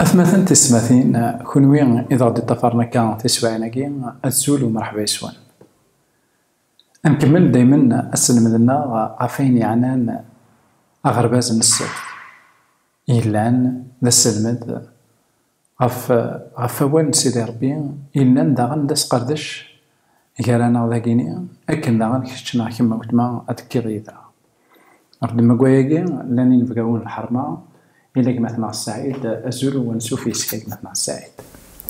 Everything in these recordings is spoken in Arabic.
أثمثن تسمثين كونوين إذا غدي طفرنا كان تسواناكي الزول ومرحبا يسوان. نكمل دايما السلمدنا عفين يعنان أغرباز من السبت إيلان ذا السلمد غفوان سيدي ربي إيلان داغن داس قردش كارانا ذاكيني أكن داغن كشتنا كيما قلتما أتكيض إذا ردما قواياكي لاني نبقاون الحرمة إلا كما مع السعيد أزول ونسوف يسكيك مع السعيد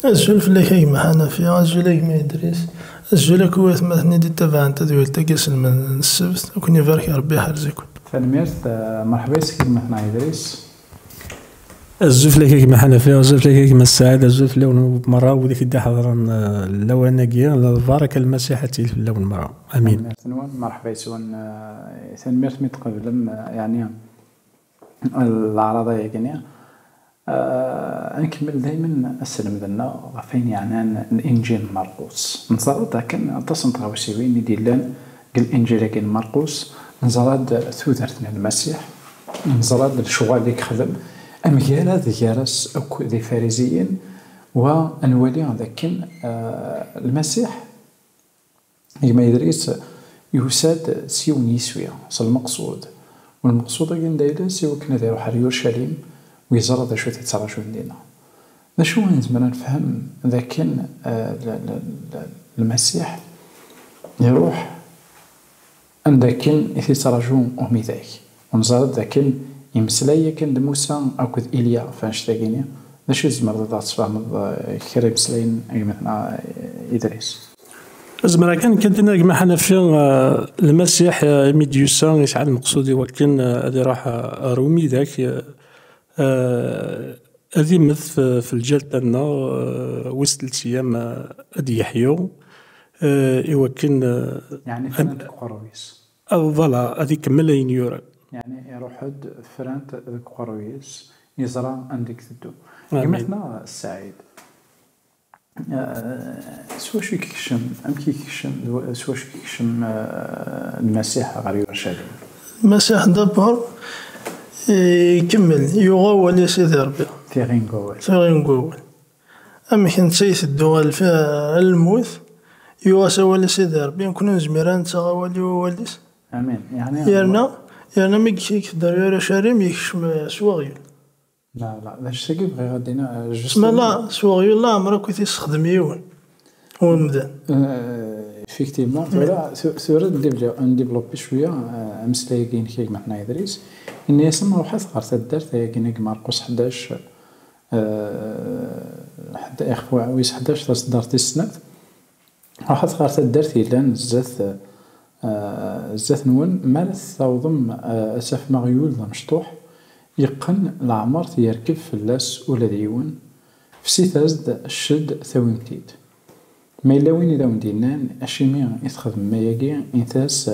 أزول فلاكي مع حنفية أزول ما إدريس أزول كويت مثني دي تبع أنت دويل تقيس من السبت وكن يبارك ربي حرزكم فالميرت مرحبا يسكيك مع إدريس أزول فلاكي مع حنفية أزول فلاكي مع السعيد أزول فلاون مرة وديك دا حضران اللواناكية البركة المسيحة في اللون مرة أمين مرحبا يسوان ثانميرت متقبل يعني العرضية كنيا نكمل دايما السلم ذنا غفين يعني الإنجيل مرقوس نزرد كان تصنت غوسيوين يديلان الإنجيل كان مرقوس نزرد ثوثرتنا المسيح نزرد الشغل اللي يخدم أمجالا ذي جارس أو ذي فارزيين وأنوالي ذاك المسيح كما يدريس يساد سيون يسويا المقصود والمقصود كاين دايره سيوا كنا يروح ليورشليم ويزرى ذا شو تتصرى شو عندنا ذا شو نزمر نفهم ذا كان المسيح يروح عند كان يتصرى شو أمي ذاك ونزرى ذا كان يمسلايا كان موسى أو كذ إيليا فاش تاكيني ذا شو زمر ذا تصفهم كريم سلاين مثلا إدريس زمرا كانت كما حنا في المسيح ميديوسا يسعى المقصود ولكن هذه راح رومي ذاك هذه مث في الجال تاعنا وسط 3 أيام هادي يحيو يوكن يعني فرانت قرويس فوالا هذه كمل ينيورا يعني يروح فرانت قرويس يزرع عندك تدو مثلا السعيد سوا شو كيكشم أم كيكشم سوا شو كيكشم المسيح غير يورشليم المسيح دبر يكمل يغول يا سيدي ربي ثيغين غول أما كان تسيث الدول في الموت يواسا ولا سيدي ربي نكون زميران تغاول يواليس امين يعني يعني ما يقدر يورشليم يكشم سواغيل لا باش تجيب غير غادينا جوست لا سواغيل لا عمرك كنت تستخدم يون هو مدان effectivement ثورة نديفلوبي شوية أمسلاي كاين كيك ما حنا إدريس إني اسم روحات غارت الدارت هي كاين ماركوس 11 حتى إخوة عويس 11 تصدرت السنة روحات غارت الدارت إلا زات نون مالث توضم أساف مغيول ذا مشطوح يقن العمر يركب فلاس ولا ديون في سيتازد الشد ثويمتيد ما إلا وين إذا مدينان أشيمي يتخدم ما يجي إنتاس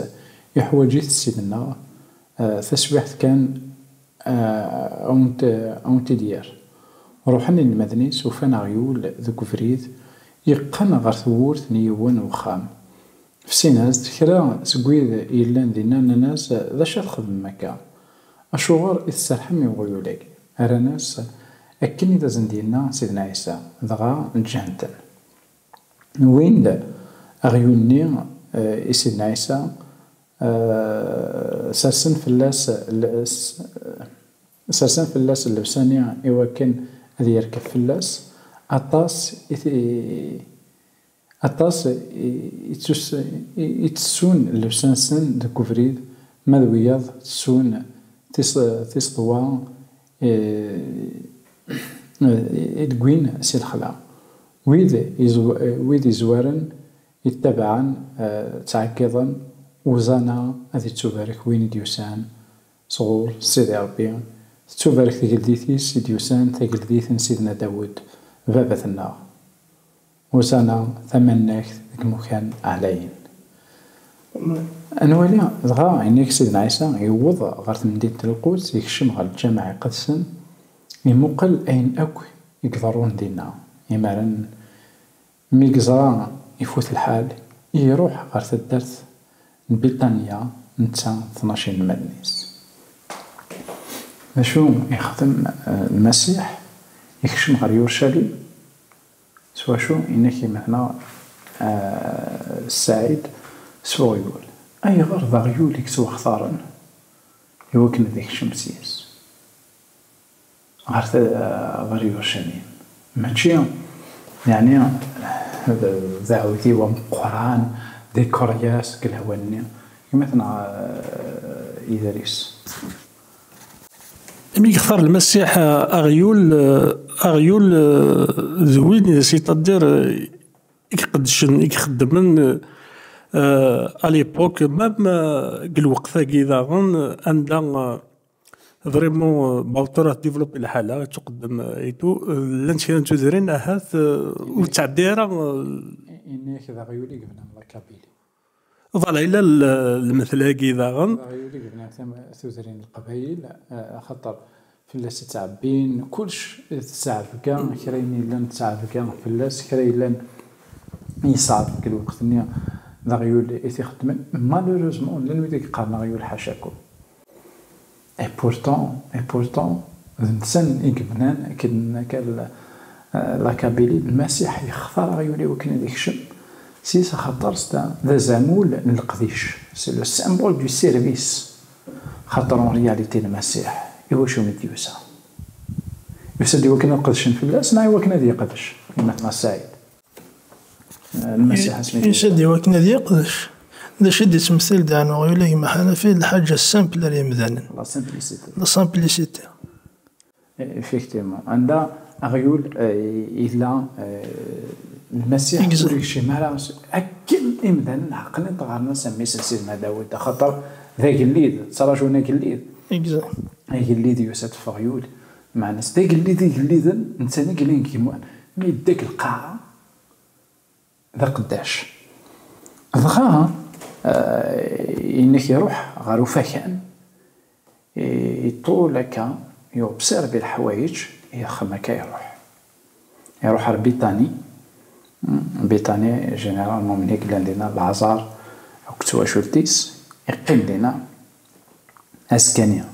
يحوجي سيدنا تسويحت كان أونت ديار روحني المدني سوف نغيول ذوك فريد يقن غير ثورت نيوان وخام في سيناز كرا سكويد إيلان دينا ناس ذا شا تخدم مكان أشوغر إتسرحم يغيولك هرا ناس أكني ذا زندينا سيدنا عيسى ذغا الجهنتن وين أغيوني سيدنا عيسى سرسن فلاس اللبسانية إوا كان هذي يركب فلاس أطاس يتسون اللبسان سن دكو فريد ماذا وياض تسون تسطوا يدقوين سي الخلا ويد يزوارن يتبعن تعكضا وزانا هذه تبارك وين ديوسان صغور سيدي ربي تبارك تقلديثي سيدي يوسان تقلديث سيدنا داود بابا النار وزانا ثمناك ذك مكان أعلين أنوالي دغا عينيك سيدنا عيسى يوض غير مدينة القدس يكشم غير الجامع قدسن يمقل أين أكو يقدرون دينا يمارن مي كزرا يفوت الحال يروح غير تدرت بريطانيا نتا 12 مدنيس. شو يخدم المسيح يكشم غير يورشليم سوا شو إنك مثلا السعيد سوا غيول أي غير ذا غيولك سوا اختارن يوكن ذيك الشمسيس غير يورشليم ماشي يعني ذاوتي ومقران ديكورياس كالهواني مثلا إدريس مي يختار المسيح أغيول زوين سيتادير يقدشن يخدمن أليبوك مام الوقت كذا غن عندنا فريمون باوتورا ديفلوبي الحالة تقدم ايتو لانشيران تودرين اهات وتعديرا إني كذا غيولي قبنا ملاكابيلي ظل إلى المثل كذا غن غيولي قبنا تودرين القبايل خطر فلاس تعبين كلش تساعد كاع كراين لان تساعد كاع فلاس كراين لان يصعب كل وقت نيا ذا غيول يخدمن مالوروزمون لان ميديك قارنا غيول حاشاكم اي بورتون الانسان يقبنان كان لاكابيلي المسيح يختار غيولي وكان ديك الشم سيسا خاطر ستا ذا زامول للقديش سي لو سامبول دو سيرفيس خاطر اون رياليتي المسيح يوشو مديوسا يوسا دي وكنا قدشن في الناس ناي وكنا دي قدش مثلا السعيد المسيح سميتو يوسا دي وكنا دي قدش دا شد يتمثل دعنا غيولي محانا في الحاجة السامبل اللي مذانا لا سامبليسيتي effectivement عندها غيول إلا المسيح يقول شي مالا أكل إمدان عقلنا طغارنا سمي سيدنا داود خاطر ذاك الليد صراجونا الليد ذاك الليد يوسف فغيول مع ناس ذاك الليد نتانا قلين كيموان مي داك القاعة ذا قداش ضغاها إنك يروح غير فكان يطولك يوبسيرفي الحوايج يخمم يروح لبيطاني جينيرالمون من هيك لنا العزار أو كتوا شولتيس يقيم لنا أسكانيا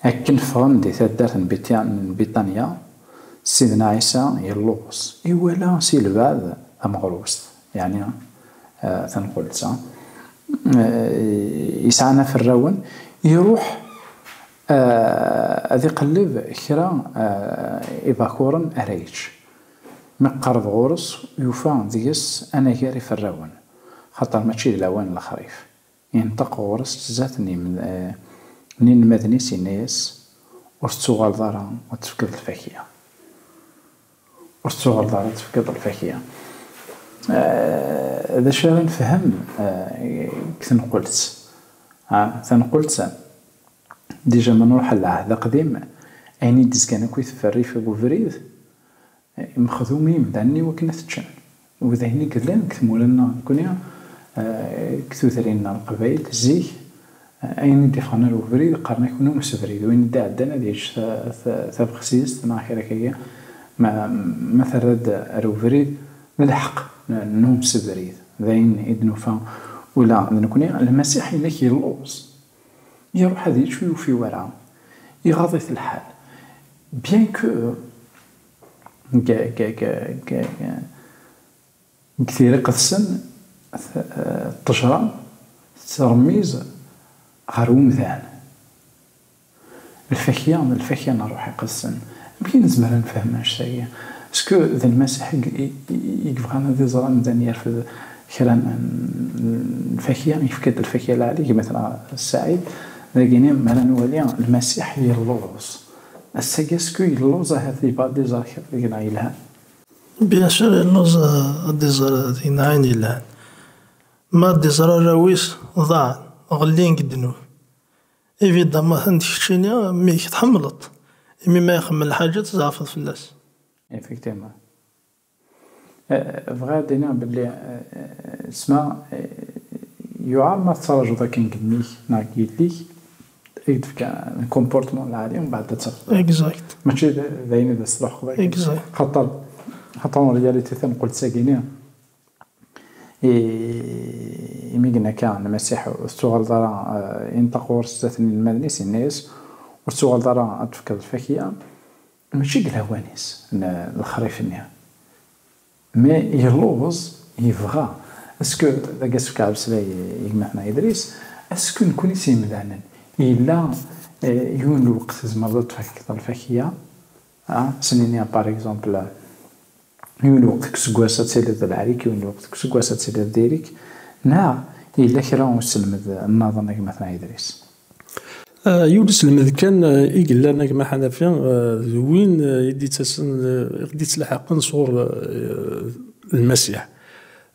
أكن فهم دي تدارت من بيطانيا سيدنا عيسى يلوص إولا سي البعض أمغروس يعني تنقول يسعنا في الراون يروح هذي قلب كرا إباكورن أريج مقرض غورس يوفا ديس أنا جاري في الراون خاطر ماشي الأوان الخريف ينطق غورس تزاتني منين مدني سينيس ورتوغال دارا وتفقد الفاكهة هذا شي نفهم تنقلت ديجا ما نروح للعهد القديم عيني ديز كان كويت في الريف بوفريد مخدومين مدعني وكنا تتشن وذهني كذلان كتمو لنا كونيا كتوثرينا القبائل زيك عيني دي فانا الوفريد قارنا كنا مسفريد وين دا عدنا ديش ثابخسيس ناخيرا كيا ما ثرد الوفريد الحق نوم سفريد ذين إدنوفا ولا نكوني المسيح إنك يلوص يروح هذه شوي وفي وراء يغاضي في الحال بيان كو كثير قدسن الطجرة ترميز غير ومذان الفكية نروح قدسن يمكن نزمر نفهم اش هي اسكو ذا المسيح يبغانا ذي زرا مذان يرفض كلام الفكية يفكد الفكية لا عليك مثلا السعيد لكن مثلا نولي المسيح يلوز السكسكو يلوز هذه بعض ديزار كيف يلها بيان سور يلوز ديزار ذي عين يلها ما ديزار راويس ضاع غلين قدنو ايفيدامون عندك شينيا مي تحملط مي ما يخمم الحاجة تزعفط في الناس effectivement فغادينا باللي اسمع يعار ما تصرجو ذاك نقدميك ناكيد ليك يدفك الكومبورتمون العالي ومن بعد تصرف اكزاكت ماشي ذاين إذا صلاح خذاك اكزاكت خاطر خاطر رياليتي تنقول ساكيني إمي قلنا كان المسيح السؤال دارا ينطق ورستثني المدنيس الناس والسؤال دارا أتفكر الفاكية ماشي قلها وانيس الخريف النيا مي يلوز يبغى اسكو ذاك السكع بسلاي يجمعنا إدريس اسكو نكون سيمدانا إلا يون الوقت زعما تفكر الفاكية سنينيا باغ اكزومبل يون الوقت كسكواسا تسيلد العريك يون الوقت كسكواسا تسيلد ديريك نا إلا كرا ونسلمد النظام كما إدريس يونس المذكان يقول لنا كما حنفيا وين يدي تلحق نصور المسيح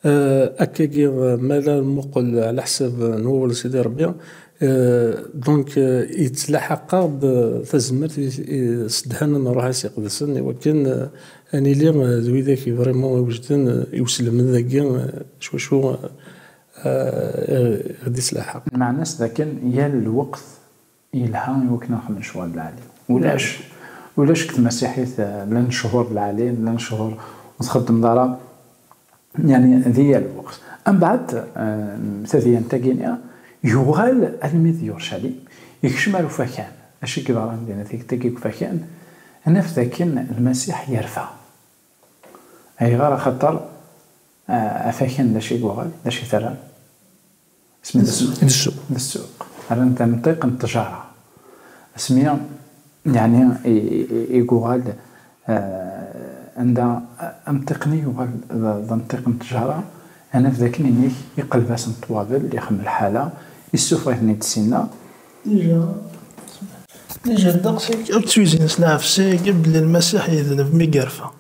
أكاكي مالا المقل على حساب نور سيدي ربي دونك يتلاحق بتزمت سدهنا نروح سيقدسن وكان اني لي ذوي ذاك فريمون وجدان يوسلم من ذاك شو غادي يتلاحق مع الناس ذاك يا الوقت يلها يوكنا خمس شهور بالعالي ولاش كنت مسيحيت لان شهور بالعالي لان شهور وتخدم دارا يعني ذي الوقت أم بعد ثانيا تاكينيا يغال المذ يورشليم يكشمل فكان أشي كذا عندنا تيك فكان أنا في ذاك المسيح يرفع أي غير خطر أفكان لشي يغال لشي ثرى اسمه السوق هذا أنت منطق التجارة اسمه يعني يغال عند أمتقني يغال منطق التجارة أنا في ذاك اللي يقلب باس الطوابل اللي يخمم الحالة يسوفر نيت السنة ديجا داقسي تسويزين سنعفسي قبل المسيح يذنب ميقرفة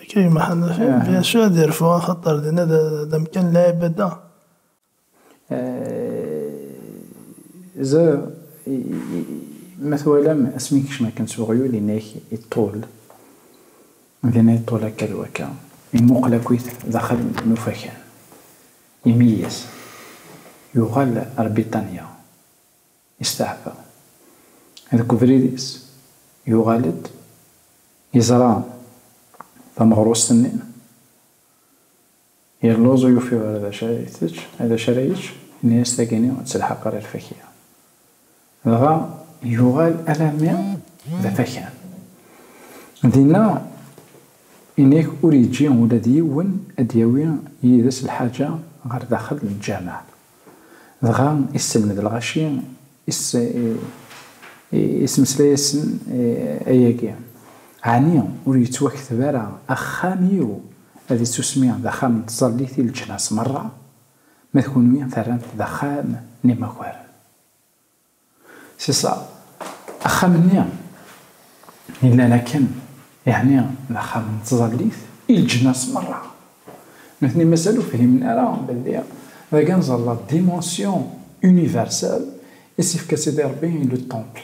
كيما حنا فيه بيان سور يرفعوا خاطر لنا دا مكان العبادة إذا مثلا اسميكش ما كنسوغيو لأنه يطول مثلا يطول هكا الوكا يموقلا كويت داخل نفكان يميز يغال بريطانيا يستعفى هذاك فريديس يغالد يزرع ثمغروس سنين يرلوزو يوفيو هذا شرايتش الناس تاكيني وتسلحق قرار الفكية غا يغال ألامي ذا فكان دينا إنك أوريجي ولا ديون أديوي يدس الحاجة غير داخل الجامع دغا يستلمد الغاشي اسم سلايسن أياكي عني وريت وكثبارا أخاميو هذه تسمي دخام تزليتي الجناس مرة ما تكون وين ثران دخام نيما كوار سيصا أخام نيام إلا لكن يعني دخام تزليت الجناس مرة مثني مسألة فهمنا راه باللي هذا كان زال ديمونسيون يونيفرسال يسيف كسيدي ربي لو طومبل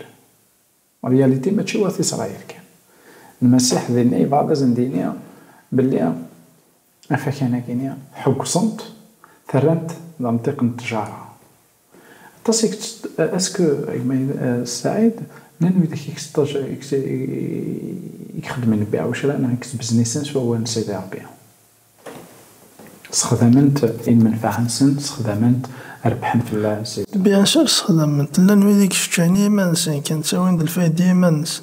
رياليتي ماشي واث إسرائيل كان المسيح ذي بعض زندينيا باللي أفكان كينيا حق صمت ثرنت منطقة التجارة تصيك اسكو السعيد ننوي ذاك يخدم البيع وشراء انا كتب بزنيسنس وهو نسيدي ربي استخدمت المنفعة نسن استخدمت ربحا في الله سيد بيان سور استخدمت لأنو ذيك شتاني منسن كان تساوين الفايدة منسن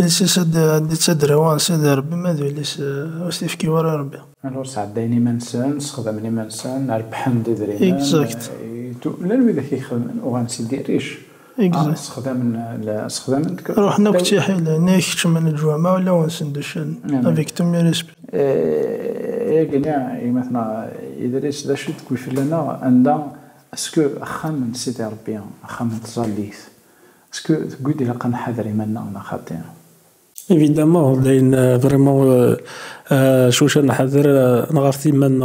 إلا سيسد تدروان سيدي ربي ما ذوليس وستيفكي ورا ربي الور سعديني منسن استخدمني منسن ربحا ديدرينا اكزاكت لأنو ذاك يخدم وغانسي ديريش استخدمت روحنا كتيحي لأنك من الجوامع ولا ونسندوش افيك تومي ريسبي قلنا مثلا إدريس ذا شو تقول في لنا عندنا اسكو أخام سيدي ربي أخام تزاليث اسكو تقول إلا كان حذري منا أنا خاطئ ايفيدامون لأن فريمون شوش نحضر نغارتي من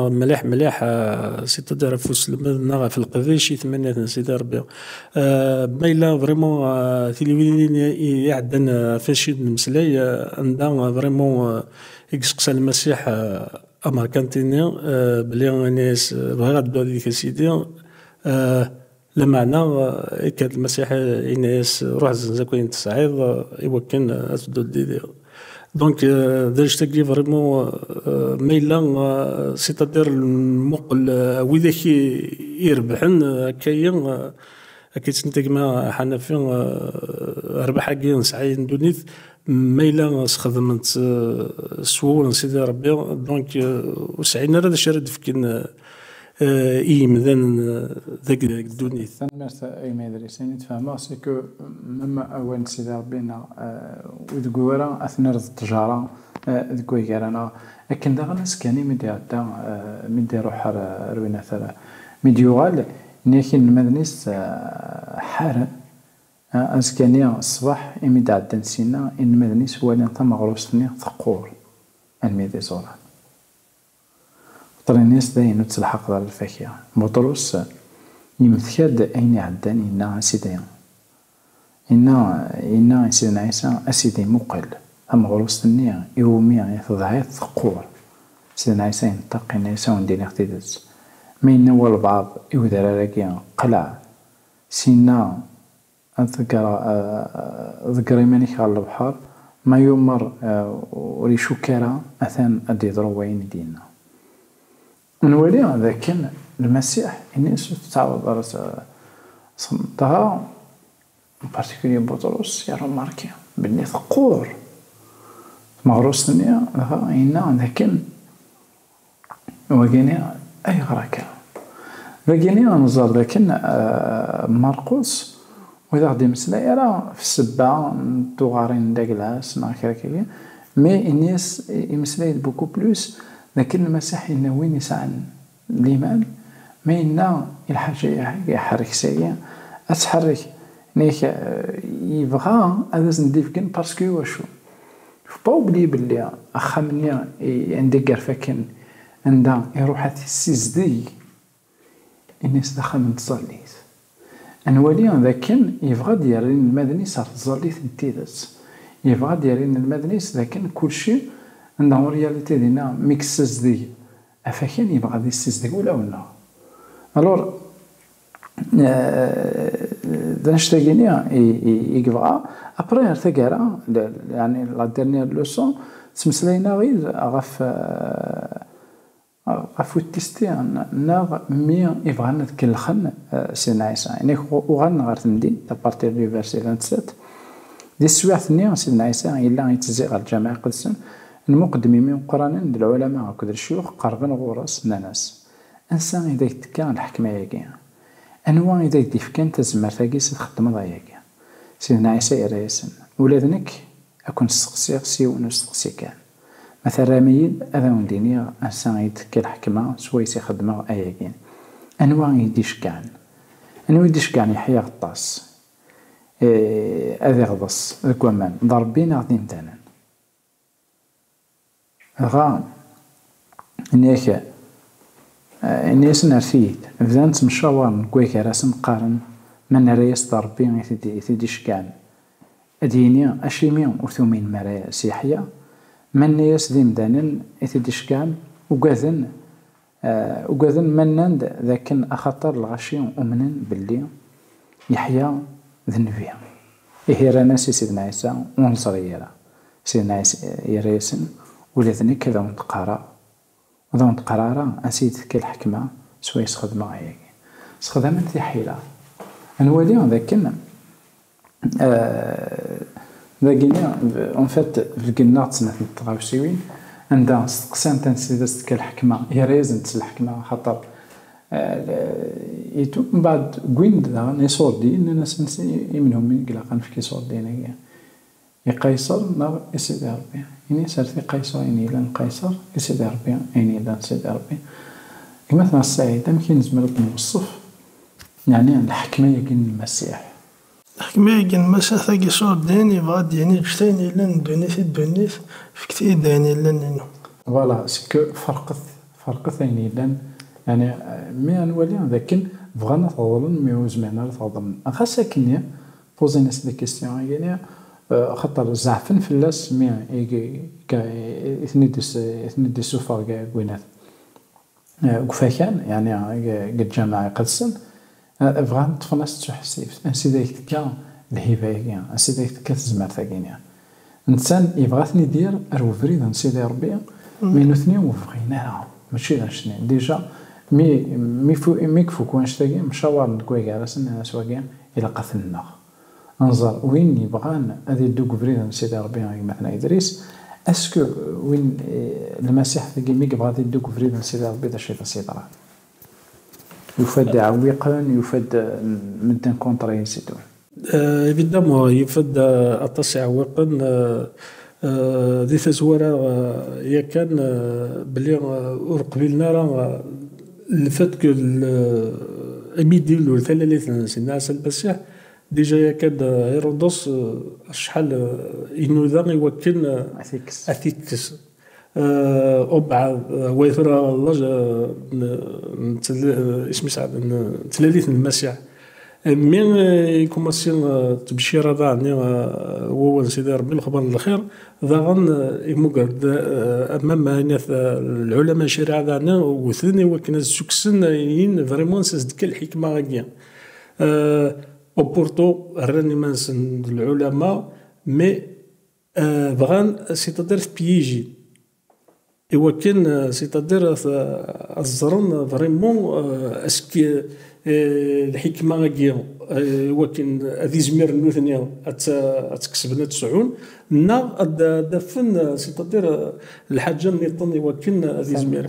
مليح سيتادير فوس المدن في القضيش يتمنى سيدي ربي مايلا فريمون تيليفزيون يعدن فاشي نمسلاي عندنا فريمون يقسقس المسيح امريكانتيني بلي الناس بغا غدو هذيك سيدي لمعنى كان المسيح الناس روح زنزا كوين تصعيد يوكن أتدو ديدي دونك داج تاكي فريمون ميلا سيتادير المقل وذاك يربحن هكايا أكيد نتاكما حنفي ربح كي نسعي ندونيت ميلا سخدمت سوون سيدي ربي دونك وسعينا راه شرد فكين مذان ذاك الدونيت. مرت أي ما يدري سيني تفهمها سكو مما أول سيدي ربينا وذكورا أثناء التجارة ذكوي كارانا لكن داغ ناس كاني مدي عدا مدي روح روينا ثرا مدي يغال نيكين المدنيس حارة أسكانيا الصباح إمي عدا نسينا إن المدنيس هو اللي نطمع غروسني ثقور الميدي زوران طرينيس داين تلحق دار الفاكهة بطرس يمثكاد أين عدان إنا سيدي إنا سيدنا عيسى أسيدي مقل أما غروس النية يومي يتضعيف ثقور سيدنا عيسى ينطق إنا عيسى وندير اختدس ما إنا هو البعض يودر راكيا قلع سينا ذكر إيمانيك على البحر ما يمر وريشو كارا أثان أدي ضروين دينا نولي هذا كان المسيح الناس تعود صمتها بارتيكولي بطرس يا روماركي بني ثقور مغروس النية هنا لكن وكيني أي غراكا وكيني نزار لكن مرقس وإذا غادي مسلا راه في السبعة توغارين داكلاس ناكركي مي الناس يمسلاي بوكو بلوس لكن المسيح إنه وين يسعى الإيمان ما إنا الحاجة يحرك سايا أتحرك نيك يبغى هذا نديفكن باسكو واشو فباو بلي بلي أخا منيا عندي كرفاكن عندها يروح السيزدي الناس داخل من تصليت أنوالي ذاكن يبغى ديالين المدني صار تصليت نتيدس يبغى ديالين المدني لكن كل شيء عندهم رياليتي دينا ميكسز دي أفاكين يبغى دي السيزدي ولا ولا ألور دانشتاقيني يقبغا أبري ارتقارا يعني لا ديرنيير لوسون تمسلاينا غير غف التيستي ناغ مي يبغى نتكلخن سيدنا عيسى يعني وغانا غير تمدين تبارتير دو فيرسي 27 دي السوايع ثانية سيدنا عيسى إلا يتزيغ الجامعة قدسا المقدمين من قرانا العلماء وكذا الشيوخ قربا غورس ناس انسان إذا يتكا الحكمة ياكي أنواع إذا يديفكان تزمر تاكيس تخدم ضاياكي سيدنا عيسى يريسن ولادنك أكون سقسي سيون سقسي كان مثلا راميد هذا ونديني انسان يتكا الحكمة سويس يخدم أياكي أنواع يديش كان أنواع يديش كان يحيا غطاس هذا غضص الكوامان ضربين غادي متانا غا نيك الناس نرفيد بدان تمشاور نكويك راس نقارن من ريس ضربين يثدي شكان أديني أشيمي وثومين مرايا سيحية من ناس ذي مدانن يثدي شكان وقاذن منن ذاكن أخطر الغشي ومنن باللي يحيى ذنبيا إيه رانا سيدنا عيسى ونصريرا سيدنا عيسى يريسن ولذنك كذا ونتقارا وذا ونتقرارا أنسيت كالحكمة سوى يسخدم غاياكي سخدمت ذي حيلة أنوالي ذاكنا ذاكنا اون فات في القناة تسنة التغاوسيوين عندها استقسام تنسيدست كالحكمة يريزن الحكمة خاطر يتو من بعد كوين دا نيصور دين الناس نسي منهم يقلقان في كيصور دين قيصر نار سيدي ربي يعني سالتي قيصر يعني لان قيصر سيدي ربي يعني لان سيدي ربي مثلا السعيدة مكين نزمر نوصف يعني الحكمة يقين المسيح الحكمة يقين المسيح ثاقي صور ديني بعد يعني جتيني لان دونيث الدونيث في كتير ديني لان نينو فوالا سكو فرقت يعني لان يعني مي نولي لكن بغانا تظلم مي وزمانا تظلم خاصة كني بوزي ناس دي كيستيون يعني خاطر زعفن في اللاس مي اثني دي سوفر كوينات كفاكان يعني قد جامعة قدسن بغان تفناس تحسيف انسي دايك تكا الهباية انسي دايك تكا تزمر ثاقينيا إنسان يبغى يدير أرو فريد سيدي ربي مينو ثنين وفقيناها ماشي ذا شنين ديجا مي كفوك وانشتاقي مشاور نكوي كارسن سواقين إلى قثلنا انظر وين يبغان هذه الدوق فريد سيدي ربي مثلا إدريس اسكو وين المسيح ثقي مي يبغى يدوق فريد سيدي ربي ذا شي تصيدرا يفد عويقا يفد من تنكونتري ينسيتون évidemment يفد التصع وقن ذي تزورة يا كان بلي قبلنا راه الفات كو اميديل والثلاثة سناس المسيح ديجا يا كان هيرودوس شحال ينوذا يوكل اثيكس وبعد ويثرى الله اسمي سعد تلاليث المسيح من يكوماسي تبشير هذا عني هو سيدي ربي الخبر الخير ضغن يمقعد امام ناس العلماء الشريعه هذا وثني وكنا السكسن ين فريمون سازدك الحكمه غاديه وبورتو راني مانسن العلماء مي بغان سيتادير في بيجي ايوا كان سيتادير الزرن فريمون اسكي الحكمه غاديه ولكن هذه زمير النوثنيا تكسبنا تسعون نا دفن سيتادير الحاجه نيطني ولكن هذه زمير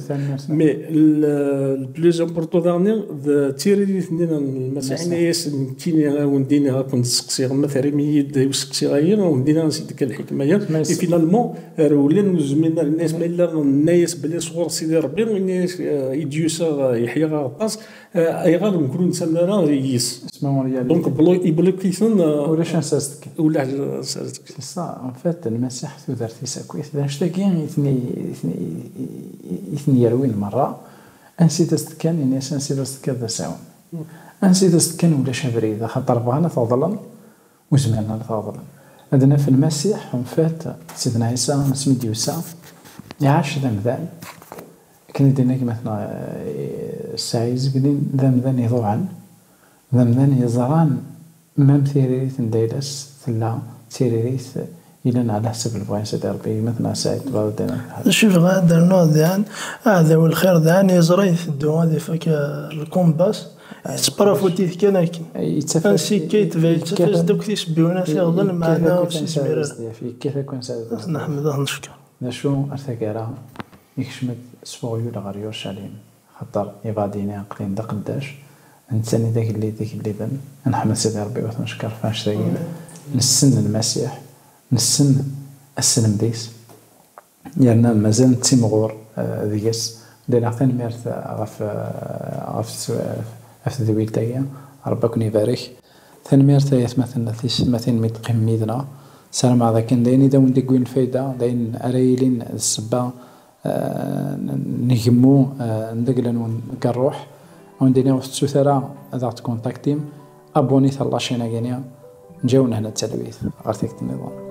مي البلوز امبورطو دارني تيري اثنين المسائل ياس كيني ونديني غاكون نسقسي مثلا ميد يسقسي غير وندينا نسيت الحكمه يا فينالمون ولين زمينا الناس مالا الناس بلي صغور سيدي ربي الناس يديوسا يحيى غطاس اي غير نكون نسمى يس دونك بلوكيسون ولا شانساستك ولا شانساستك سي سا ان فات المسيح ثلاثي ساكويت داش تاكي اثني يروين مره انسيت كان الناس انسيت كذا ساون انسيت كان ولا شبريد خاطر بغانا فضلا وزماننا فضلا عندنا في المسيح فات سيدنا عيسى سميت يوسى يعاش ذمذان كان دينا مثلا السعيز قدين ذمذان يضوعن ذمذان يزران مام ثيريث ندايلس ثلا ثيريث إلى على حسب البوين سيدي ربي مثلا سعيد بغدادنا شوف غادر نوع ذان هذا والخير ذان يزريث دو هذه فك الكومباس يتبرافوتي كان انسي كيت فيت فاز دوك تيسبيونا يغضن معنا وشي سمير كيف يكون سعيد نحمده نشكر نشو ارتكارا يكشمت سبوغيو لغار يورشليم خاطر يباديني عقلين دا قداش نتساني داك اللي ذن نحمد سيدي ربي ونشكر فاش تاين نسن المسيح نسن السلم ديس يعني مازال نتيمغور ديس لأن عقلين ميرث غف ذويل تايا ربي كون يبارك ثاني ميرث مثلا ميتقيم ميدنا سلام على كان داين داون ديكوين الفايدة داين أرايلين السبا نجمو ندقلن ونقروح وندينا وسط سوثرا هذا تكونتاكتيم ابوني ثلا شينا كانيا نجاونا هنا التلويث غير النظام